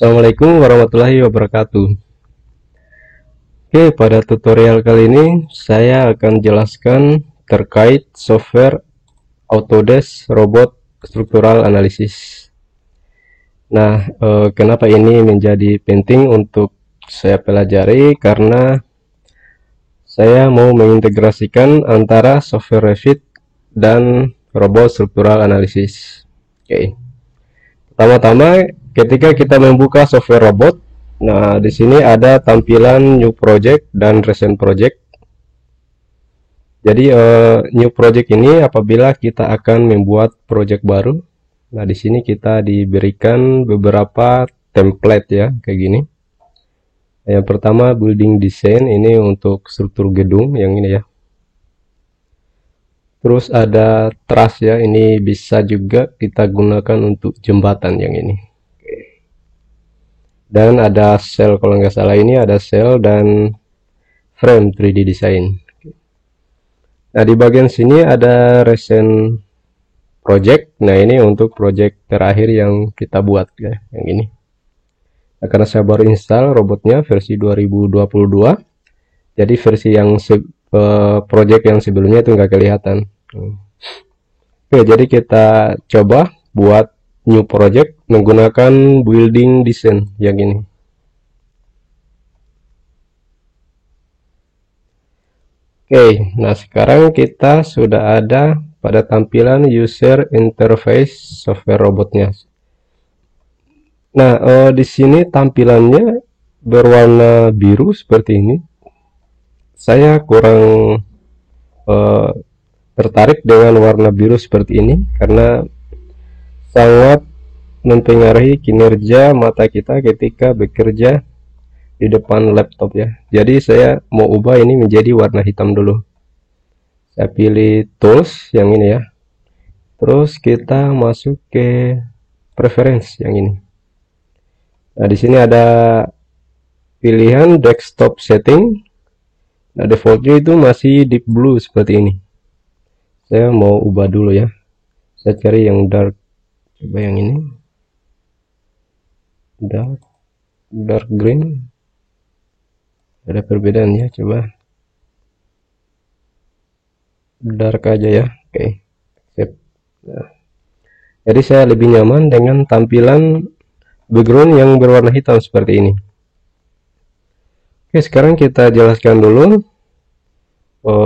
Assalamualaikum warahmatullahi wabarakatuh. Oke, pada tutorial kali ini saya akan jelaskan terkait software Autodesk Robot Structural Analysis. Nah, kenapa ini menjadi penting untuk saya pelajari? Karena saya mau mengintegrasikan antara software Revit dan Robot Structural Analysis. Oke. Pertama-tama, ketika kita membuka software robot, nah di sini ada tampilan new project dan recent project. Jadi new project ini apabila kita akan membuat project baru. Nah di sini kita diberikan beberapa template ya, kayak gini. Yang pertama building design, ini untuk struktur gedung yang ini ya. Terus ada truss ya, ini bisa juga kita gunakan untuk jembatan yang ini. Dan ada cell, kalau nggak salah ini ada cell dan frame 3D design. Nah di bagian sini ada recent project. Nah ini untuk project terakhir yang kita buat ya, yang ini. Nah, karena saya baru install robotnya versi 2022, jadi versi yang project yang sebelumnya itu nggak kelihatan. Oke, jadi kita coba buat new project menggunakan building design yang ini. Oke, nah sekarang kita sudah ada pada tampilan user interface software robotnya. Nah, di sini tampilannya berwarna biru seperti ini. Saya kurang tertarik dengan warna biru seperti ini karena sangat mempengaruhi kinerja mata kita ketika bekerja di depan laptop ya. Jadi saya mau ubah ini menjadi warna hitam dulu. Saya pilih tools yang ini ya. Terus kita masuk ke preference yang ini. Nah, di sini ada pilihan desktop setting. Nah, defaultnya itu masih deep blue seperti ini. Saya mau ubah dulu ya. Saya cari yang dark. Coba yang ini. Dark green. Ada perbedaan ya, coba dark aja ya. Oke. Sip. Nah. Jadi saya lebih nyaman dengan tampilan background yang berwarna hitam seperti ini. Oke, sekarang kita jelaskan dulu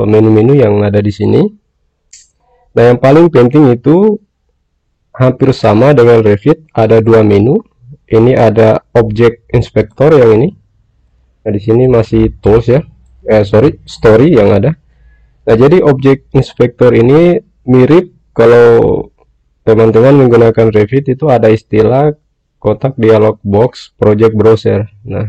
menu-menu yang ada di sini. Nah, yang paling penting itu hampir sama dengan Revit, ada dua menu. Ini ada Object Inspector yang ini. Nah, di sini masih tools ya. Story yang ada. Nah, jadi Object Inspector ini mirip kalau teman-teman menggunakan Revit itu ada istilah kotak dialog box Project Browser. Nah,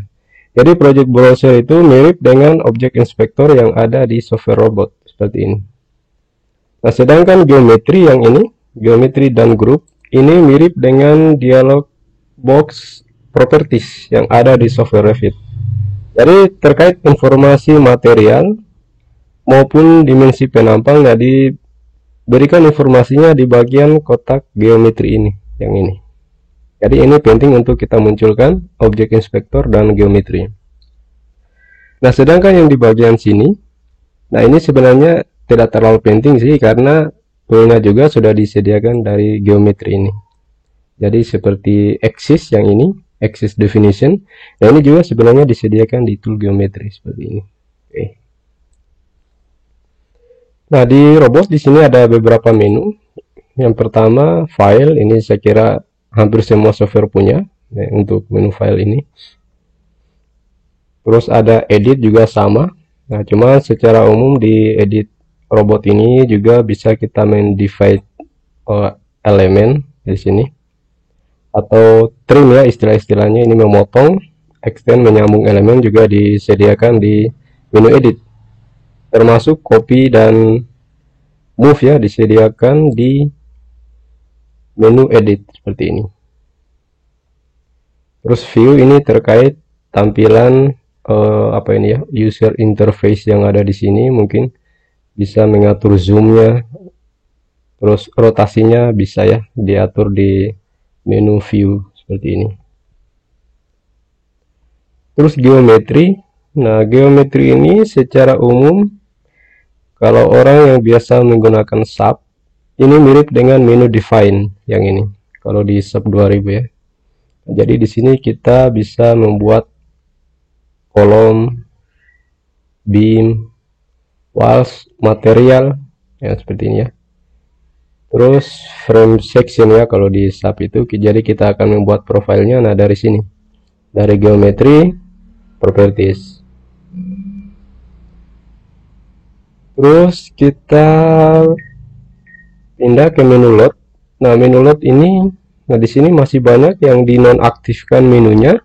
jadi Project Browser itu mirip dengan Object Inspector yang ada di software robot seperti ini. Nah, sedangkan geometri yang ini, geometri dan group, ini mirip dengan dialog box properties yang ada di software Revit. Jadi terkait informasi material maupun dimensi penampang, nah diberikan informasinya di bagian kotak geometri ini, yang ini. Jadi ini penting untuk kita munculkan Object Inspector dan geometri. Nah, sedangkan yang di bagian sini, nah ini sebenarnya tidak terlalu penting sih, karena toolnya juga sudah disediakan dari geometri ini. Jadi seperti axis yang ini, axis definition. Nah, ini juga sebenarnya disediakan di tool geometri seperti ini. Oke. Nah, di robot di sini ada beberapa menu. Yang pertama file, ini saya kira hampir semua software punya untuk menu file ini. Terus ada edit juga sama. Nah, cuma secara umum di edit robot ini juga bisa kita divide elemen di sini. Atau trim ya, istilah-istilahnya ini memotong, extend, menyambung elemen juga disediakan di menu edit. Termasuk copy dan move ya, disediakan di menu edit seperti ini. Terus view ini terkait tampilan apa ini ya, user interface yang ada di sini, mungkin bisa mengatur zoomnya, terus rotasinya bisa ya diatur di menu view seperti ini. Terus geometri. Nah, geometri ini secara umum kalau orang yang biasa menggunakan SAP, ini mirip dengan menu define yang ini. Kalau di SAP 2000 ya. Jadi di sini kita bisa membuat kolom, beam, walls, material, ya seperti ini ya. Terus frame section ya kalau di SAP itu. Jadi kita akan membuat profilnya. Nah dari sini, dari geometri, properties. Terus kita pindah ke menu load. Nah menu load ini, nah di sini masih banyak yang dinonaktifkan menunya.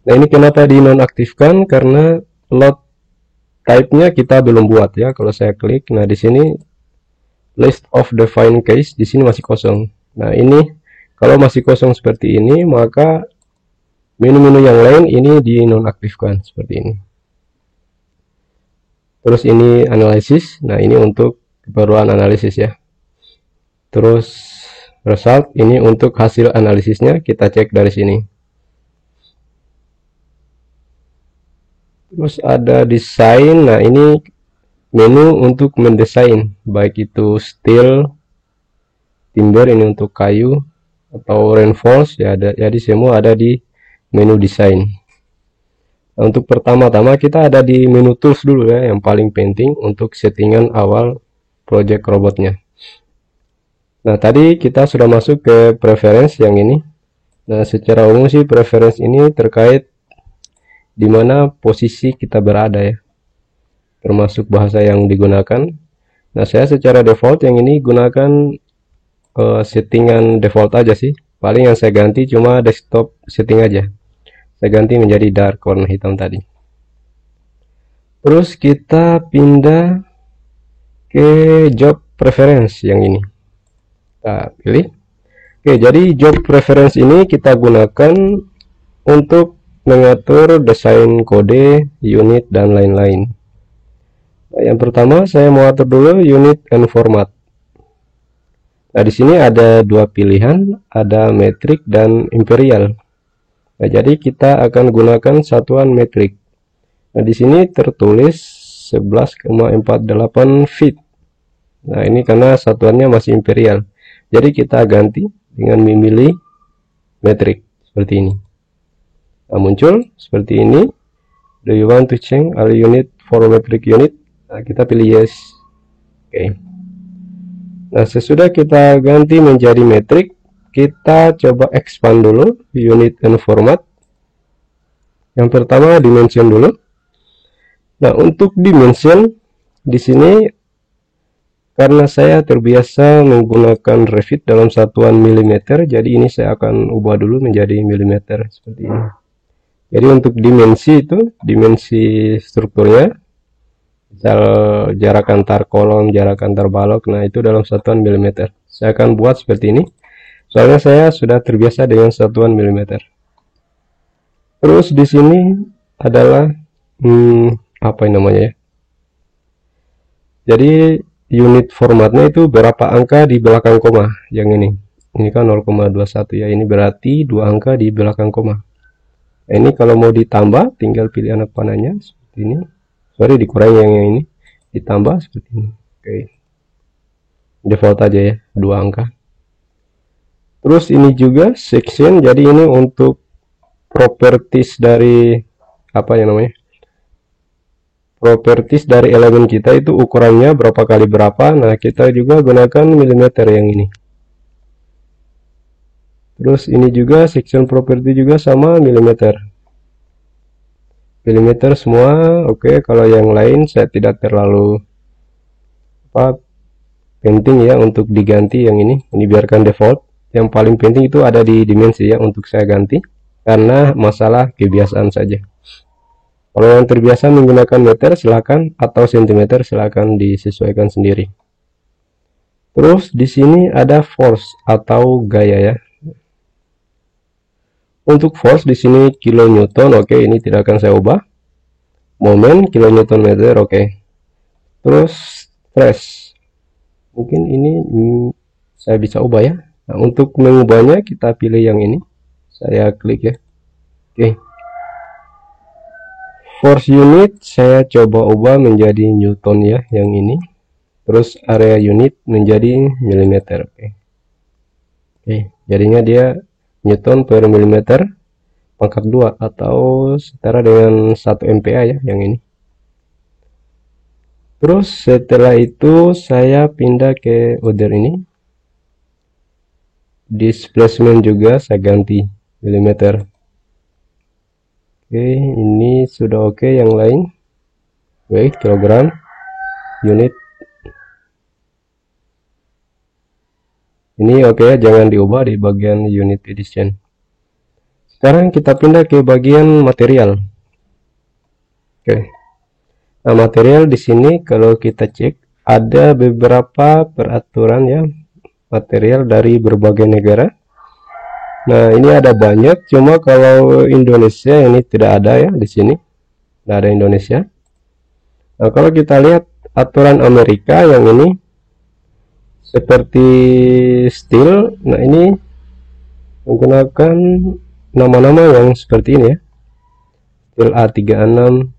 Nah ini kenapa dinonaktifkan? Karena load type-nya kita belum buat ya. Kalau saya klik, nah di sini list of defined case di sini masih kosong. Nah ini kalau masih kosong seperti ini, maka menu-menu yang lain ini dinonaktifkan seperti ini. Terus ini analisis. Nah ini untuk keperluan analisis ya. Terus result ini untuk hasil analisisnya, kita cek dari sini. Terus ada desain. Nah ini menu untuk mendesain, baik itu steel, timber ini untuk kayu, atau reinforce ya, jadi semua ada di menu desain. Nah, untuk pertama-tama kita ada di menu tools dulu ya, yang paling penting untuk settingan awal project robotnya. Nah tadi kita sudah masuk ke preference yang ini. Nah secara umum sih preference ini terkait dimana posisi kita berada ya, termasuk bahasa yang digunakan. Nah saya secara default yang ini gunakan settingan default aja sih. Paling yang saya ganti cuma desktop setting aja, saya ganti menjadi dark warna hitam tadi. Terus kita pindah ke job preference yang ini, kita pilih. Oke, jadi job preference ini kita gunakan untuk mengatur desain kode, unit, dan lain-lain. Nah, yang pertama saya mau atur dulu unit and format. Nah di sini ada dua pilihan, ada metric dan imperial. Nah jadi kita akan gunakan satuan metric. Nah di sini tertulis 11,48 feet. Nah ini karena satuannya masih imperial. Jadi kita ganti dengan memilih metric seperti ini. Nah muncul seperti ini. Do you want to change all unit for metric unit? Nah kita pilih yes. Oke. Nah sesudah kita ganti menjadi metric, kita coba expand dulu unit and format. Yang pertama dimension dulu. Nah untuk dimension di sini, karena saya terbiasa menggunakan Revit dalam satuan milimeter, jadi ini saya akan ubah dulu menjadi milimeter seperti ini. Jadi untuk dimensi itu, dimensi strukturnya, misal jarak antar kolom, jarak antar balok, nah itu dalam satuan milimeter. Saya akan buat seperti ini, soalnya saya sudah terbiasa dengan satuan milimeter. Terus di sini adalah apa yang namanya ya? Jadi unit formatnya itu berapa angka di belakang koma yang ini. Ini kan 0,21 ya, ini berarti 2 angka di belakang koma. Nah, ini kalau mau ditambah tinggal pilih anak panahnya seperti ini. Sorry dikurangi yang ini, ditambah seperti ini. Oke. Default aja ya, 2 angka. Terus ini juga section, jadi ini untuk properties dari apa yang namanya? Properties dari elemen kita itu ukurannya berapa kali berapa. Nah kita juga gunakan milimeter yang ini. Terus ini juga section property juga sama milimeter semua. Oke, kalau yang lain saya tidak terlalu penting ya untuk diganti yang ini biarkan default. Yang paling penting itu ada di dimensi ya untuk saya ganti, karena masalah kebiasaan saja. Kalau yang terbiasa menggunakan meter silakan, atau sentimeter silakan disesuaikan sendiri. Terus di sini ada force atau gaya ya. Untuk force di sini kilonewton, oke, ini tidak akan saya ubah. Moment kilonewton meter, oke. Terus stress, mungkin ini saya bisa ubah ya. Nah, untuk mengubahnya kita pilih yang ini, saya klik ya. Oke. Force unit saya coba ubah menjadi Newton ya, yang ini. Terus area unit menjadi milimeter. Oke, jadinya dia Newton per milimeter pangkat 2 atau setara dengan 1 MPa ya, yang ini. Terus setelah itu saya pindah ke order ini. Displacement juga saya ganti milimeter. Oke, ini sudah oke. Yang lain weight kilogram, unit ini oke, jangan diubah di bagian unit edition. Sekarang kita pindah ke bagian material. Oke, nah material di sini kalau kita cek ada beberapa peraturan ya, material dari berbagai negara. Nah, ini ada banyak, cuma kalau Indonesia ini tidak ada ya, di sini tidak ada Indonesia. Nah, kalau kita lihat aturan Amerika yang ini seperti steel, nah ini menggunakan nama-nama yang seperti ini ya, steel A36,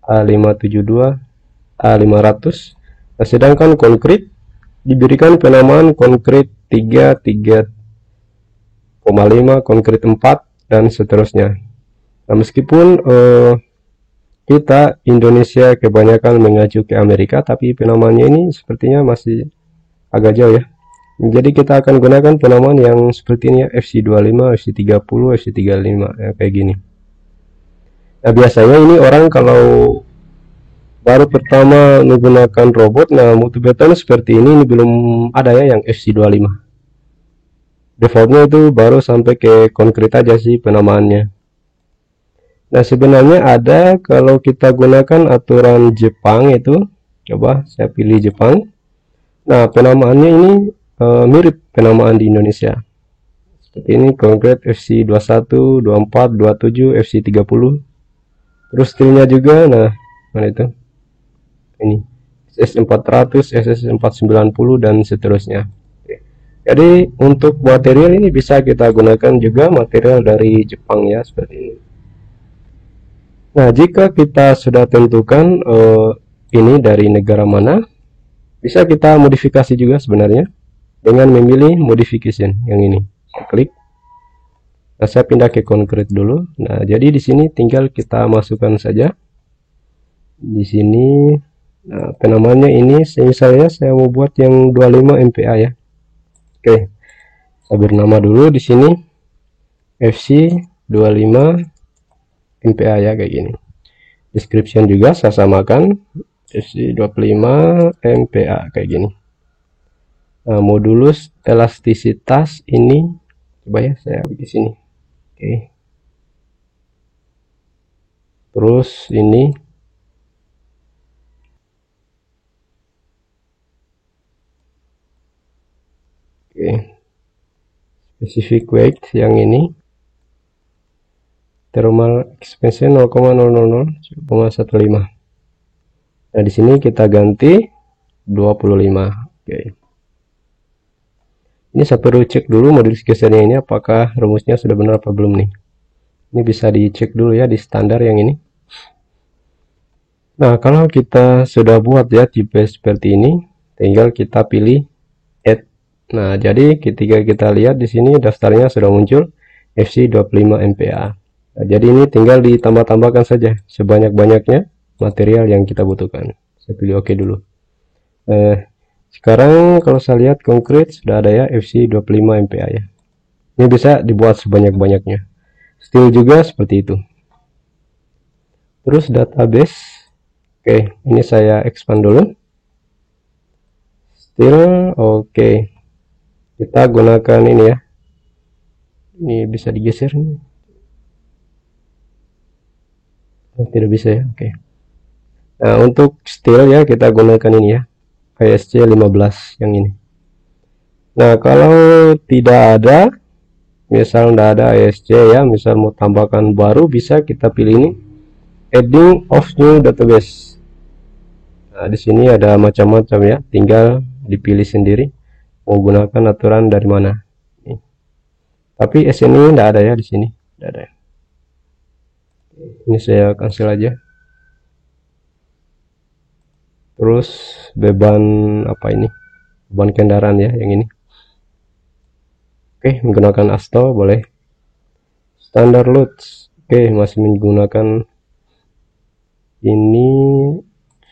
A572, A500. Nah, sedangkan konkrit diberikan penamaan konkrit 3, 3,5, konkrit 4, dan seterusnya. Nah, meskipun kita Indonesia kebanyakan mengacu ke Amerika, tapi penamaannya ini sepertinya masih agak jauh ya. Jadi kita akan gunakan penamaan yang seperti ini ya, FC25, FC30, FC35 ya, kayak gini. Nah, biasanya ini orang kalau baru pertama menggunakan robot, nah mutu beton seperti ini belum ada ya yang FC25. Defaultnya itu baru sampai ke konkrit aja sih penamaannya. Nah, sebenarnya ada kalau kita gunakan aturan Jepang itu, coba saya pilih Jepang. Nah, penamaannya ini mirip penamaan di Indonesia. Seperti ini, konkret FC21, 24, 27, FC30. Terus stylenya juga, nah mana itu? Ini SS400, SS490 dan seterusnya. Jadi untuk material ini bisa kita gunakan juga material dari Jepang ya, seperti ini. Nah, jika kita sudah tentukan ini dari negara mana, bisa kita modifikasi juga sebenarnya dengan memilih modification yang ini. Saya klik. Nah, saya pindah ke konkret dulu. Nah, jadi di sini tinggal kita masukkan saja. Di sini, nah, penamanya ini misalnya saya mau buat yang 25 MPa ya. Oke, saya bernama dulu di sini FC 25 MPa ya, kayak gini. Description juga saya samakan FC 25 MPa kayak gini. Nah, modulus elastisitas ini coba ya saya di sini. Oke. Terus ini oke. Specific weight yang ini thermal expansion 0,000,15. Nah, di sini kita ganti 25. Oke. Ini saya perlu cek dulu modifikasinya ini apakah rumusnya sudah benar apa belum nih. Ini bisa dicek dulu ya di standar yang ini. Nah, kalau kita sudah buat ya tipe seperti ini, tinggal kita pilih add. Nah, jadi ketika kita lihat di sini daftarnya sudah muncul FC25 MPa. Nah, jadi ini tinggal ditambah-tambahkan saja sebanyak-banyaknya material yang kita butuhkan. Saya pilih OK dulu. Sekarang kalau saya lihat konkret sudah ada ya FC25 MPa ya. Ini bisa dibuat sebanyak-banyaknya. Steel juga seperti itu. Terus database. Oke, ini saya expand dulu. Steel, oke. Kita gunakan ini ya. Ini bisa digeser nih. Tidak bisa ya, oke. Nah, untuk steel ya kita gunakan ini ya, ISC 15 yang ini. Nah, kalau tidak ada, misal tidak ada ISC ya, misal mau tambahkan baru, bisa kita pilih ini adding of new database. Nah, di sini ada macam-macam ya, tinggal dipilih sendiri mau gunakan aturan dari mana. Nih. Tapi SN ini tidak ada ya di sini, tidak ada. Ini saya cancel aja. Terus beban apa ini, beban kendaraan ya yang ini. Oke, menggunakan asto boleh. Standar load, oke, masih menggunakan ini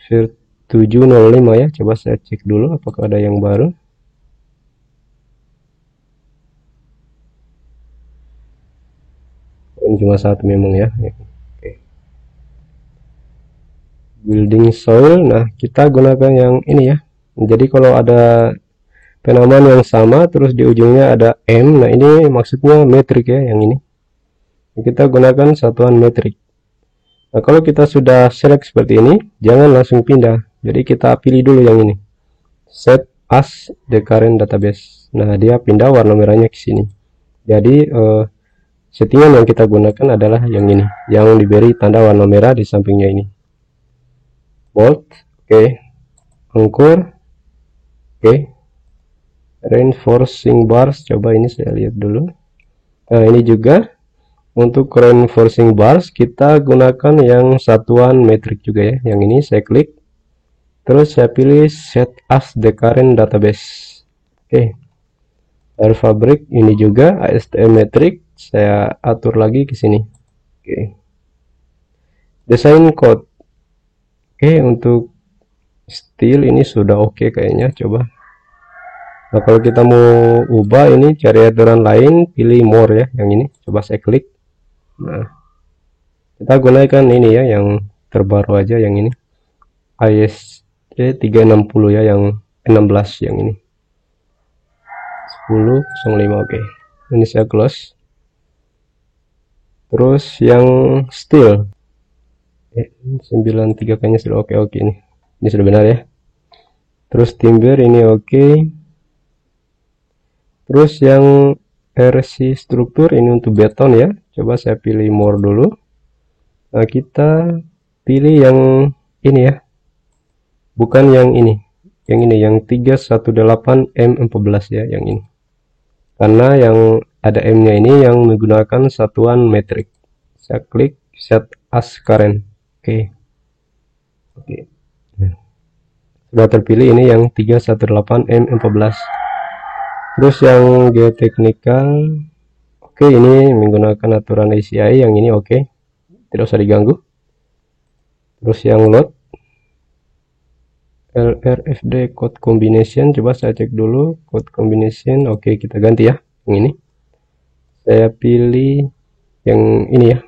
Virt 705 ya. Coba saya cek dulu apakah ada yang baru. Ini cuma satu memang ya. Oke. Building soil, nah kita gunakan yang ini ya. Jadi kalau ada penamaan yang sama terus di ujungnya ada M, nah ini maksudnya metrik ya yang ini. Kita gunakan satuan metrik. Nah kalau kita sudah select seperti ini, jangan langsung pindah. Jadi kita pilih dulu yang ini, set as the current database. Nah dia pindah warna merahnya ke sini. Jadi settingan yang kita gunakan adalah yang ini, yang diberi tanda warna merah di sampingnya ini. Bold, oke. Anchor, oke. Reinforcing bars, coba ini saya lihat dulu. Nah ini juga untuk reinforcing bars kita gunakan yang satuan metrik juga ya. Yang ini saya klik, terus saya pilih set as the current database. Oke. Air fabric ini juga ASTM metrik, saya atur lagi ke sini. Oke. Desain code. Oke, untuk style ini sudah oke kayaknya, coba. Nah kalau kita mau ubah ini, cari aturan lain, pilih more ya yang ini, coba saya klik. Nah kita gunakan ini ya yang terbaru aja, yang ini ISC 360 ya, yang 16 yang ini 10.05. Oke, ini saya close. Terus yang style 93 kayaknya sudah oke. Ini sudah benar ya. Terus timber ini oke. Terus yang RC struktur ini untuk beton ya, coba saya pilih more dulu. Nah kita pilih yang ini ya, bukan yang ini, yang 318 M14 ya, yang ini, karena yang ada M nya ini yang menggunakan satuan metrik. Saya klik set as current. Oke. Sudah terpilih ini yang 318 M14. Terus yang geotechnical, oke, ini menggunakan aturan ACI, yang ini oke, tidak usah diganggu. Terus yang load LRFD code combination, coba saya cek dulu code combination. Oke, kita ganti ya yang ini. Saya pilih yang ini ya,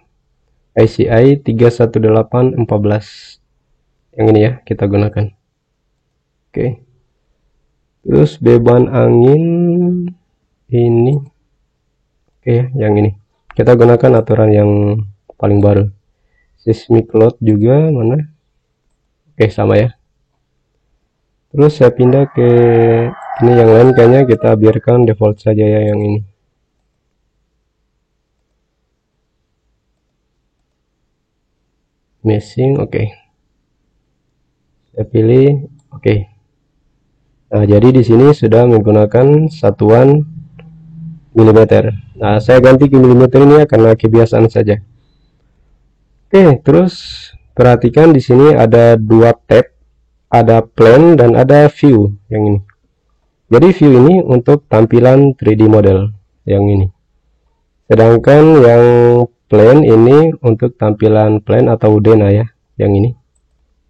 ACI 31814, yang ini ya kita gunakan. Oke. Terus beban angin ini oke ya, yang ini kita gunakan aturan yang paling baru. Seismic load juga mana, oke sama ya. Terus saya pindah ke ini, yang lain kayaknya kita biarkan default saja ya yang ini. Meshing, oke. Saya pilih oke. Nah, jadi di sini sudah menggunakan satuan milimeter. Nah, saya ganti ke milimeter ini ya karena kebiasaan saja. Oke, terus perhatikan di sini ada dua tab, ada plan dan ada view yang ini. Jadi view ini untuk tampilan 3D model yang ini. Sedangkan yang plan ini untuk tampilan plan atau dena ya, yang ini.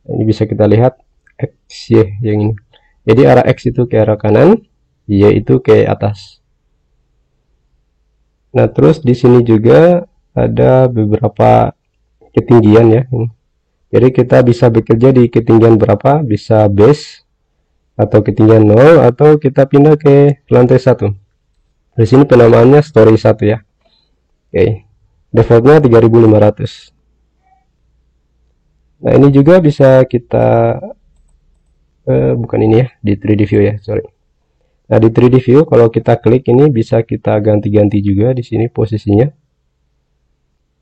Ini bisa kita lihat X, Y yang ini. Jadi arah X itu ke arah kanan, Y itu ke atas. Nah, terus di sini juga ada beberapa ketinggian ya. Jadi kita bisa bekerja di ketinggian berapa, bisa base atau ketinggian 0, atau kita pindah ke lantai 1. Di sini penamaannya story 1 ya. Oke. Defaultnya 3500. Nah, ini juga bisa kita bukan ini ya, di 3D view ya, sorry. Nah, di 3D view kalau kita klik ini bisa kita ganti-ganti juga di sini posisinya.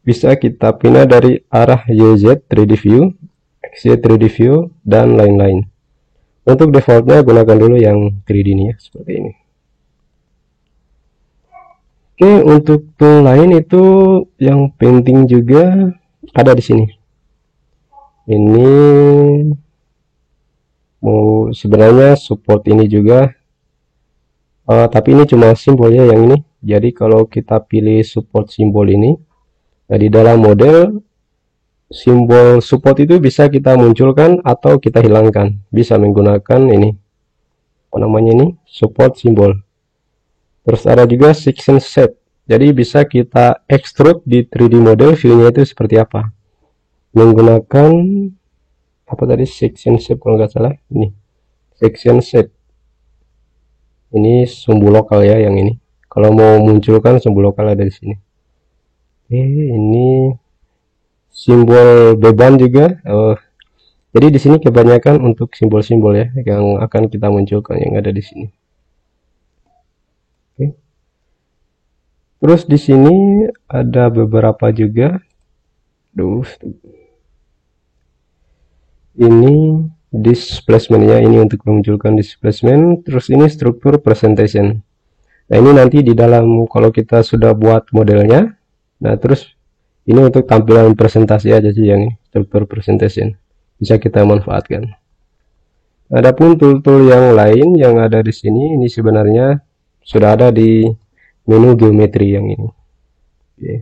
Bisa kita pindah dari arah YZ 3D view, XY 3D view, dan lain-lain. Untuk defaultnya gunakan dulu yang 3D ini ya, seperti ini. Oke, untuk tool lain itu yang penting juga ada di sini. Ini mau sebenarnya support ini juga, tapi ini cuma simbolnya yang ini. Jadi kalau kita pilih support simbol ini, nah di dalam model simbol support itu bisa kita munculkan atau kita hilangkan, bisa menggunakan ini apa namanya, ini support simbol. Terus ada juga section shape, jadi bisa kita extrude di 3D model view-nya itu seperti apa menggunakan apa tadi, section shape kalau nggak salah. Ini section shape, ini sumbu lokal ya yang ini. Kalau mau munculkan sumbu lokal ada di sini. Ini simbol beban juga. Jadi di sini kebanyakan untuk simbol-simbol ya yang akan kita munculkan yang ada di sini. Oke. Terus di sini ada beberapa juga. Ini displacement-nya, ini untuk memunculkan displacement. Terus ini struktur presentation. Nah ini nanti di dalam kalau kita sudah buat modelnya, nah terus ini untuk tampilan presentasi aja sih yang struktur presentation bisa kita manfaatkan. Adapun tool-tool yang lain yang ada di sini, ini sebenarnya sudah ada di menu geometri yang ini. Oke.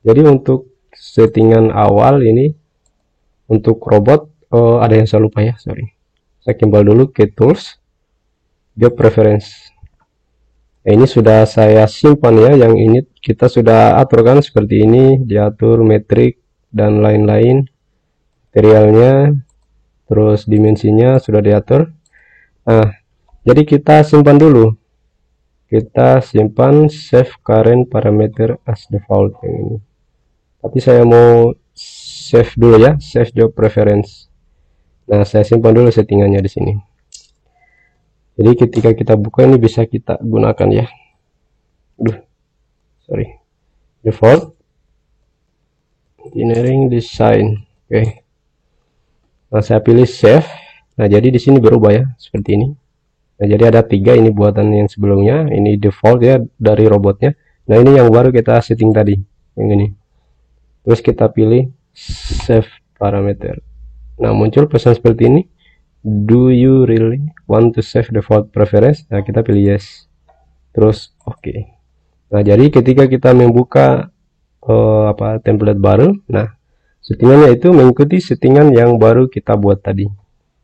Jadi untuk settingan awal ini untuk robot, ada yang saya lupa ya, sorry. Saya kembali dulu ke tools, job preference. Nah, ini sudah saya simpan ya, yang ini kita sudah aturkan seperti ini, diatur metrik dan lain-lain, materialnya, terus dimensinya sudah diatur. Nah, jadi kita simpan dulu, kita simpan save current parameter as default yang ini. Tapi saya mau save dulu ya, save job preference. Nah, saya simpan dulu settingannya di sini. Jadi ketika kita buka ini bisa kita gunakan ya. Sorry. Default engineering design. Oke. Nah, saya pilih save. Nah, jadi di sini berubah ya, seperti ini. Nah, jadi ada 3 ini buatan yang sebelumnya, ini default ya dari robotnya. Nah, ini yang baru kita setting tadi, yang ini. Terus kita pilih save parameter. Nah, muncul pesan seperti ini. Do you really want to save default preference? Nah, kita pilih yes. Terus oke. Okay. Nah, jadi ketika kita membuka template baru, nah settingannya itu mengikuti settingan yang baru kita buat tadi.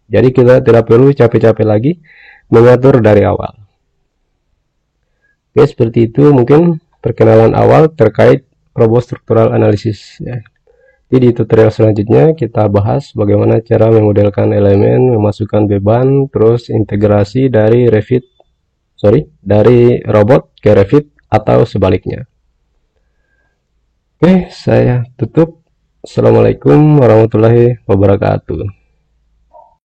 Jadi kita tidak perlu capek-capek lagi mengatur dari awal. Oke, seperti itu mungkin perkenalan awal terkait robot struktural analisis ya. Di tutorial selanjutnya kita bahas bagaimana cara memodelkan elemen, memasukkan beban, terus integrasi dari dari robot ke Revit atau sebaliknya. Oke, saya tutup. Assalamualaikum warahmatullahi wabarakatuh.